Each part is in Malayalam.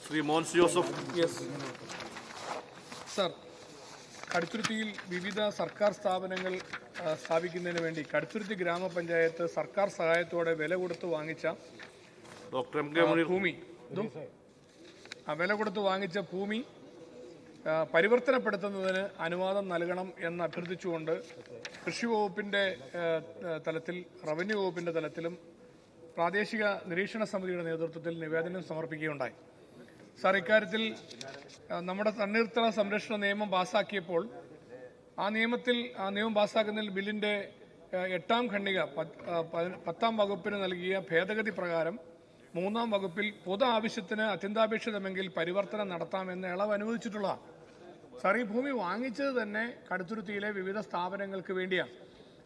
ശ്രീ മോൻസ് ജോസഫ്. യെസ് സർ, കടുത്തുരുത്തിയിൽ വിവിധ സർക്കാർ സ്ഥാപനങ്ങൾ സ്ഥാപിക്കുന്നതിന് വേണ്ടി കടുത്തുരുത്തി ഗ്രാമപഞ്ചായത്ത് സർക്കാർ സഹായത്തോടെ വില കൊടുത്ത് വാങ്ങിച്ച ഭൂമി വില കൊടുത്ത് വാങ്ങിച്ച ഭൂമി പരിവർത്തനപ്പെടുത്തുന്നതിന് അനുവാദം നൽകണം എന്ന് അഭ്യർത്ഥിച്ചുകൊണ്ട് കൃഷി വകുപ്പിൻ്റെ തലത്തിൽ, റവന്യൂ വകുപ്പിൻ്റെ തലത്തിലും പ്രാദേശിക നിരീക്ഷണ സമിതിയുടെ നേതൃത്വത്തിൽ നിവേദനം സമർപ്പിക്കുകയുണ്ടായി. സാർ, ഇക്കാര്യത്തിൽ നമ്മുടെ തണ്ണീർത്തട സംരക്ഷണ നിയമം പാസ്സാക്കിയപ്പോൾ ആ നിയമം പാസ്സാക്കുന്നതിൽ ബില്ലിൻ്റെ 8ാം ഖണ്ഡിക 10ാം വകുപ്പിന് നൽകിയ ഭേദഗതി പ്രകാരം 3ാം വകുപ്പിൽ പൊതു ആവശ്യത്തിന് അത്യന്താപേക്ഷിതമെങ്കിൽ പരിവർത്തനം നടത്താമെന്ന് ഇളവ് അനുവദിച്ചിട്ടുള്ളതാണ്. സാർ, ഈ ഭൂമി വാങ്ങിച്ചത് തന്നെ കടുത്തുരുത്തിയിലെ വിവിധ സ്ഥാപനങ്ങൾക്ക് വേണ്ടിയാണ്.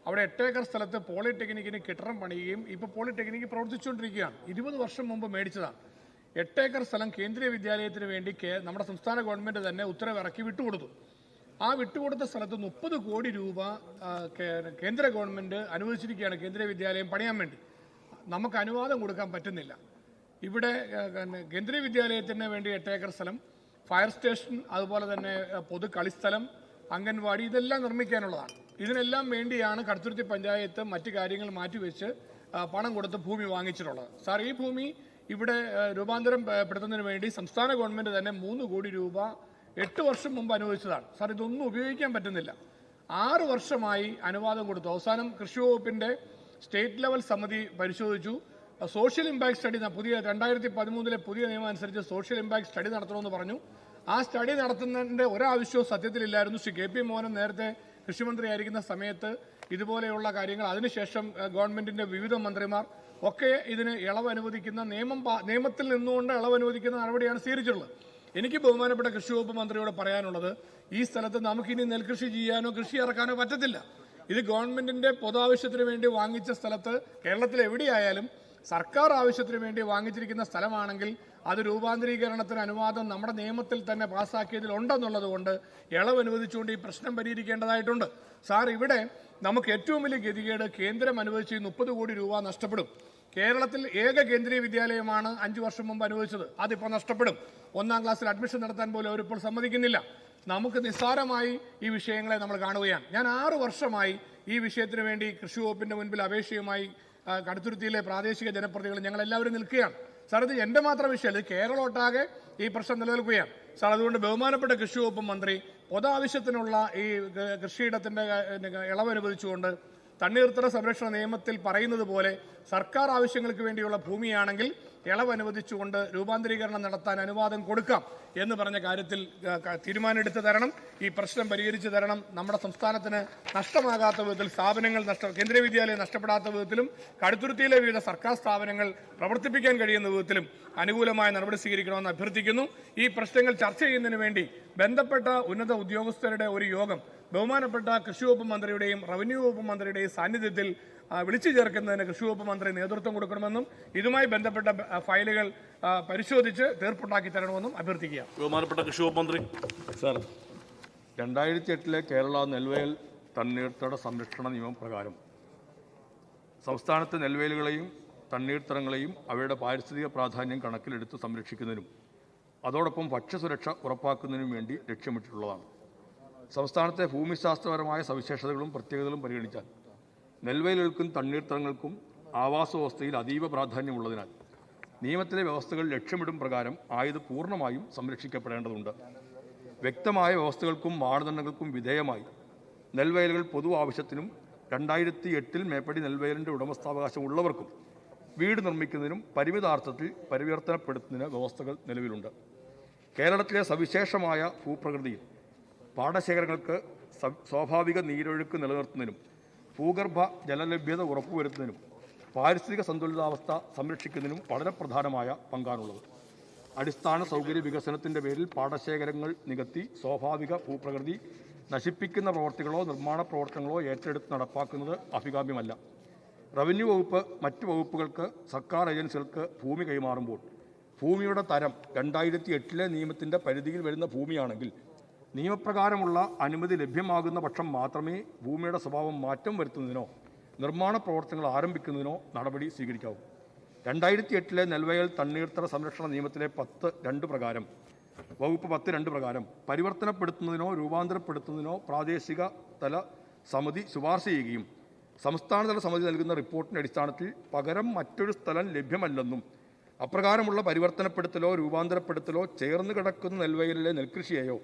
അവിടെ 8 ഏക്കർ സ്ഥലത്ത് പോളിടെക്നിക്കിന് കെട്ടിടം പണിയുകയും ഇപ്പോൾ പോളിടെക്നിക്ക് പ്രവർത്തിച്ചുകൊണ്ടിരിക്കുകയാണ്. 20 വർഷം മുമ്പ് മേടിച്ചതാണ്. 8 ഏക്കർ സ്ഥലം കേന്ദ്രീയ വിദ്യാലയത്തിന് വേണ്ടി നമ്മുടെ സംസ്ഥാന ഗവൺമെന്റ് തന്നെ ഉത്തരവിറക്കി വിട്ടുകൊടുത്തു. ആ വിട്ടുകൊടുത്ത സ്ഥലത്ത് 30 കോടി രൂപ കേന്ദ്ര ഗവൺമെന്റ് അനുവദിച്ചിരിക്കുകയാണ് കേന്ദ്രീയ വിദ്യാലയം പണിയാൻ വേണ്ടി. നമുക്ക് അനുവാദം കൊടുക്കാൻ പറ്റുന്നില്ല. ഇവിടെ കേന്ദ്രീയ വിദ്യാലയത്തിന് വേണ്ടി 8 ഏക്കർ സ്ഥലം, ഫയർ സ്റ്റേഷൻ, അതുപോലെ തന്നെ പൊതു കളിസ്ഥലം, അംഗൻവാടി, ഇതെല്ലാം നിർമ്മിക്കാനുള്ളതാണ്. ഇതിനെല്ലാം വേണ്ടിയാണ് കടുത്തുരുത്തി പഞ്ചായത്ത് മറ്റു കാര്യങ്ങൾ മാറ്റിവെച്ച് പണം കൊടുത്ത് ഭൂമി വാങ്ങിച്ചിട്ടുള്ളത്. സാർ, ഈ ഭൂമി ഇവിടെ രൂപാന്തരപ്പെടുത്തുന്നതിന് വേണ്ടി സംസ്ഥാന ഗവൺമെന്റ് തന്നെ 3 കോടി രൂപ 8 വർഷം മുമ്പ് അനുവദിച്ചതാണ്. സാർ, ഇതൊന്നും ഉപയോഗിക്കാൻ പറ്റുന്നില്ല. 6 വർഷമായി അനുവാദം കൊടുത്തു. അവസാനം കൃഷി വകുപ്പിന്റെ സ്റ്റേറ്റ് ലെവൽ സമിതി പരിശോധിച്ചു. സോഷ്യൽ ഇമ്പാക്ട് സ്റ്റഡി, 2013 പുതിയ നിയമം അനുസരിച്ച് സോഷ്യൽ ഇമ്പാക്ട് സ്റ്റഡി നടത്തണമെന്ന് പറഞ്ഞു. ആ സ്റ്റഡി നടത്തുന്നതിന്റെ ഒരാവശ്യവും സത്യത്തിലില്ലായിരുന്നു. ശ്രീ KP മോഹനൻ നേരത്തെ കൃഷിമന്ത്രിയായിരിക്കുന്ന സമയത്ത് ഇതുപോലെയുള്ള കാര്യങ്ങൾ, അതിനുശേഷം ഗവൺമെന്റിന്റെ വിവിധ മന്ത്രിമാർ ഒക്കെ ഇതിന് ഇളവ് അനുവദിക്കുന്ന നിയമത്തിൽ നിന്നുകൊണ്ട് ഇളവ് അനുവദിക്കുന്ന നടപടിയാണ് സ്വീകരിച്ചിട്ടുള്ളത്. എനിക്ക് ബഹുമാനപ്പെട്ട കൃഷി വകുപ്പ് മന്ത്രിയോട് പറയാനുള്ളത്, ഈ സ്ഥലത്ത് നമുക്കിനി നെൽകൃഷി ചെയ്യാനോ കൃഷി ഇറക്കാനോ പറ്റത്തില്ല. ഇത് ഗവൺമെന്റിന്റെ പൊതാവശ്യത്തിന് വേണ്ടി വാങ്ങിച്ച സ്ഥലത്ത്, കേരളത്തിൽ എവിടെയായാലും സർക്കാർ ആവശ്യത്തിന് വേണ്ടി വാങ്ങിച്ചിരിക്കുന്ന സ്ഥലമാണെങ്കിൽ അത് രൂപാന്തരീകരണത്തിന് അനുവാദം നമ്മുടെ നിയമത്തിൽ തന്നെ പാസ്സാക്കിയതിൽ ഉണ്ടെന്നുള്ളത് കൊണ്ട് ഇളവ് അനുവദിച്ചുകൊണ്ട് ഈ പ്രശ്നം പരിഹരിക്കേണ്ടതായിട്ടുണ്ട്. സാർ, ഇവിടെ നമുക്ക് ഏറ്റവും വലിയ ഗതികേട്, കേന്ദ്രം അനുവദിച്ച് 30 കോടി രൂപ നഷ്ടപ്പെടും. കേരളത്തിൽ ഏക കേന്ദ്രീയ വിദ്യാലയമാണ് 5 വർഷം മുമ്പ് അനുവദിച്ചത്. അതിപ്പോൾ നഷ്ടപ്പെടും. 1ാം ക്ലാസ്സിൽ അഡ്മിഷൻ നടത്താൻ പോലും അവരിപ്പോൾ സമ്മതിക്കുന്നില്ല. നമുക്ക് നിസ്സാരമായി ഈ വിഷയങ്ങളെ നമ്മൾ കാണുകയാണ്. ഞാൻ 6 വർഷമായി ഈ വിഷയത്തിന് വേണ്ടി കൃഷി വകുപ്പിന്റെ മുൻപിൽ അപേക്ഷയുമായി കടുത്തുരുത്തിയിലെ പ്രാദേശിക ജനപ്രതിനിധികൾ ഞങ്ങളെല്ലാവരും നിൽക്കുകയാണ്. സാർ, ഇത് എൻ്റെ മാത്രം വിഷയമല്ല, ഇത് കേരളമൊട്ടാകെ ഈ പ്രശ്നം നിലനിൽക്കുകയാണ്. സാർ, അതുകൊണ്ട് ബഹുമാനപ്പെട്ട കൃഷി വകുപ്പ് മന്ത്രി പൊതാവശ്യത്തിനുള്ള ഈ കൃഷിയിടത്തിന്റെ ഇളവ് അനുവദിച്ചുകൊണ്ട് തണ്ണീർത്തട സംരക്ഷണ നിയമത്തിൽ പറയുന്നത് പോലെ സർക്കാർ ആവശ്യങ്ങൾക്ക് വേണ്ടിയുള്ള ഭൂമിയാണെങ്കിൽ ഇളവ് അനുവദിച്ചുകൊണ്ട് രൂപാന്തരീകരണം നടത്താൻ അനുവാദം കൊടുക്കാം എന്ന് പറഞ്ഞ കാര്യത്തിൽ തീരുമാനമെടുത്ത് തരണം. ഈ പ്രശ്നം പരിഹരിച്ചു തരണം. നമ്മുടെ സംസ്ഥാനത്തിന് നഷ്ടമാകാത്ത വിധത്തിൽ, കേന്ദ്രീയ വിദ്യാലയം നഷ്ടപ്പെടാത്ത വിധത്തിലും കടുത്തുരുത്തിയിലെ വിവിധ സർക്കാർ സ്ഥാപനങ്ങൾ പ്രവർത്തിപ്പിക്കാൻ കഴിയുന്ന വിധത്തിലും അനുകൂലമായ നടപടി സ്വീകരിക്കണമെന്ന് അഭ്യർത്ഥിക്കുന്നു. ഈ പ്രശ്നങ്ങൾ ചർച്ച ചെയ്യുന്നതിന് വേണ്ടി ബന്ധപ്പെട്ട ഉന്നത ഉദ്യോഗസ്ഥരുടെ ഒരു യോഗം ബഹുമാനപ്പെട്ട കൃഷി വകുപ്പ് മന്ത്രിയുടെയും റവന്യൂ വകുപ്പ് മന്ത്രിയുടെയും സാന്നിധ്യത്തിൽ വിളിച്ചു ചേർക്കുന്നതിന് കൃഷി വകുപ്പ് മന്ത്രി നേതൃത്വം കൊടുക്കണമെന്നും ഇതുമായി ബന്ധപ്പെട്ട ഫയലുകൾ പരിശോധിച്ച് തീർപ്പുണ്ടാക്കി തരണമെന്നും അഭ്യർത്ഥിക്കുക. ബഹുമാനപ്പെട്ട കൃഷി വകുപ്പ് മന്ത്രി. സാർ, 2008 കേരള നെൽവയൽ തണ്ണീർത്തട സംരക്ഷണ നിയമം പ്രകാരം സംസ്ഥാനത്തെ നെൽവയലുകളെയും തണ്ണീർത്തടങ്ങളെയും അവയുടെ പാരിസ്ഥിതിക പ്രാധാന്യം കണക്കിലെടുത്ത് സംരക്ഷിക്കുന്നതിനും അതോടൊപ്പം ഭക്ഷ്യസുരക്ഷ ഉറപ്പാക്കുന്നതിനും വേണ്ടി ലക്ഷ്യമിട്ടിട്ടുള്ളതാണ്. സംസ്ഥാനത്തെ ഭൂമിശാസ്ത്രപരമായ സവിശേഷതകളും പ്രത്യേകതകളും പരിഗണിച്ചാൽ നെൽവയലുകൾക്കും തണ്ണീർത്തടങ്ങൾക്കും ആവാസ വ്യവസ്ഥയിൽ അതീവ പ്രാധാന്യമുള്ളതിനാൽ നിയമത്തിലെ വ്യവസ്ഥകൾ ലക്ഷ്യമിടും പ്രകാരം ആയത് പൂർണ്ണമായും സംരക്ഷിക്കപ്പെടേണ്ടതുണ്ട്. വ്യക്തമായ വ്യവസ്ഥകൾക്കും മാനദണ്ഡങ്ങൾക്കും വിധേയമായി നെൽവയലുകൾ പൊതു ആവശ്യത്തിനും 2008 മേപ്പടി നെൽവയലിൻ്റെ ഉടമസ്ഥാവകാശം ഉള്ളവർക്കും വീട് നിർമ്മിക്കുന്നതിനും പരിമിതാർത്ഥത്തിൽ പരിവർത്തനപ്പെടുത്തുന്നതിന് വ്യവസ്ഥകൾ നിലവിലുണ്ട്. കേരളത്തിലെ സവിശേഷമായ ഭൂപ്രകൃതിയിൽ പാടശേഖരങ്ങൾക്ക് സ്വാഭാവിക നീരൊഴുക്ക് നിലനിർത്തുന്നതിനും ഭൂഗർഭ ജലലഭ്യത ഉറപ്പുവരുത്തുന്നതിനും പാരിസ്ഥിതിക സന്തുലിതാവസ്ഥ സംരക്ഷിക്കുന്നതിനും വളരെ പ്രധാനമായ പങ്കാണുള്ളത്. അടിസ്ഥാന സൗകര്യ വികസനത്തിൻ്റെ പേരിൽ പാടശേഖരങ്ങൾ നികത്തി സ്വാഭാവിക ഭൂപ്രകൃതി നശിപ്പിക്കുന്ന പ്രവർത്തികളോ നിർമ്മാണ പ്രവർത്തനങ്ങളോ ഏറ്റെടുത്ത് നടപ്പാക്കുന്നത് അഭികാമ്യമല്ല. റവന്യൂ വകുപ്പ് മറ്റു വകുപ്പുകൾക്ക്, സർക്കാർ ഏജൻസികൾക്ക് ഭൂമി കൈമാറുമ്പോൾ ഭൂമിയുടെ തരം 2008 നിയമത്തിൻ്റെ പരിധിയിൽ വരുന്ന ഭൂമിയാണെങ്കിൽ നിയമപ്രകാരമുള്ള അനുമതി ലഭ്യമാകുന്ന പക്ഷം മാത്രമേ ഭൂമിയുടെ സ്വഭാവം മാറ്റം വരുത്തുന്നതിനോ നിർമ്മാണ പ്രവർത്തനങ്ങൾ ആരംഭിക്കുന്നതിനോ നടപടി സ്വീകരിക്കാവൂ. 2008 നെൽവയൽ തണ്ണീർത്തട സംരക്ഷണ നിയമത്തിലെ 10(2) പ്രകാരം വകുപ്പ് 10(2) പ്രകാരം പരിവർത്തനപ്പെടുത്തുന്നതിനോ രൂപാന്തരപ്പെടുത്തുന്നതിനോ പ്രാദേശിക തല സമിതി ശുപാർശ ചെയ്യുകയും സംസ്ഥാനതല സമിതി നൽകുന്ന റിപ്പോർട്ടിൻ്റെ അടിസ്ഥാനത്തിൽ പകരം മറ്റൊരു സ്ഥലം ലഭ്യമല്ലെന്നും അപ്രകാരമുള്ള പരിവർത്തനപ്പെടുത്തലോ രൂപാന്തരപ്പെടുത്തലോ ചേർന്ന് കിടക്കുന്ന നെൽവയലിലെ നെൽകൃഷിയെയോ